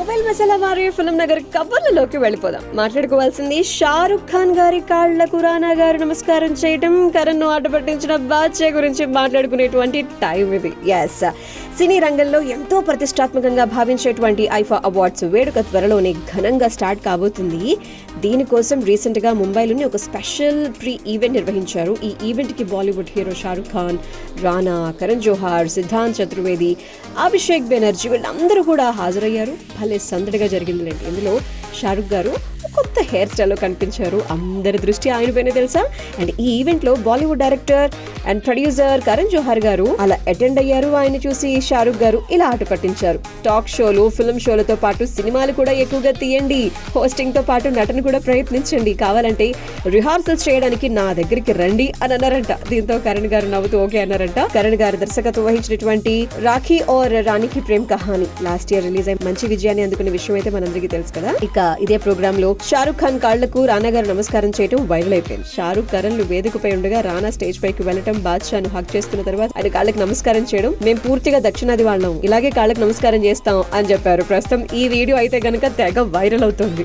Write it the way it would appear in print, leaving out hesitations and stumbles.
Mobile masala వారి film Nagar కబుర్లలోకి వెళ్ళిపోదాం. మాట్లాడుకోవాల్సింది షారుఖ్ ఖాన్ గారి కాళ్లకు రానా గారు నమస్కారం చేయటం, కరణ్ ను ఆట పట్టించిన బాద్షా గురించి మాట్లాడుకునేటువంటి టైం ఇది. ఎస్, సినీ రంగంలో ఎంతో ప్రతిష్టాత్మకంగా భావించేటువంటి ఐఫా అవార్డ్స్ వేడుక త్వరలోనే ఘనంగా స్టార్ట్ కాబోతుంది. దీనికోసం రీసెంట్ గా ముంబైలోని ఒక స్పెషల్ ప్రీ ఈవెంట్ నిర్వహించారు. ఈ ఈవెంట్ కి బాలీవుడ్ హీరో షారుఖ్ ఖాన్, రానా, కరణ్ జోహార్, సిద్ధాంత్ చతుర్వేది, అభిషేక్ బెనర్జీ వీళ్ళందరూ కూడా హాజరయ్యారు. భలే సందడిగా జరిగిందిలేండి. ఇందులో షారుఖ్ గారు కొత్త హెయిర్ స్టైల్లో కనిపించారు. అందరి దృష్టి ఆయన పైన తెలుసా. అండ్ ఈ ఈవెంట్ లో Bollywood director and producer Karan Johar గారు అలా అటెండ్ అయ్యారు. ఆయన చూసి షారుఖ్ గారు ఇలా ఆట పట్టించారు. టాక్ షోలు, ఫిల్మ్ షోలతో పాటు సినిమాలు కూడా ఎక్కువగా తీయండి, హోస్టింగ్ తో పాటు నటన కూడా ప్రయత్నించండి, కావాలంటే రిహార్సల్స్ చేయడానికి నా దగ్గరికి రండి అని అన్నారంట. దీంతో కరణ్ గారు నవ్వుతూ ఓకే అన్నారంట. కరణ్ గారు దర్శకత్వం వహించినటువంటి రాఖీ ఔర్ రాణికి ప్రేమ్ కహాని లాస్ట్ ఇయర్ రిలీజ్ అయి మంచి విజయాన్ని అందుకునే విషయం అయితే మనందరికీ తెలుసు కదా. ఇక ఇదే ప్రోగ్రామ్ లో షారుఖ్ ఖాన్ కాళ్లకు రానా గారు నమస్కారం చేయడం వైరల్ అయిపోయింది. షారుఖ్ కరణ్లు వేదికపై ఉండగా రానా స్టేజ్ పైకి వెళ్లడం, బాద్షాను హక్ చేసుకున్న తర్వాత ఆయన కాళ్ళకి నమస్కారం చేయడం, మేము పూర్తిగా దక్షిణాది వాళ్ళం, ఇలాగే కాళ్ళకి నమస్కారం చేస్తాం అని చెప్పారు. ప్రస్తుతం ఈ వీడియో అయితే గనుక తెగ వైరల్ అవుతుంది.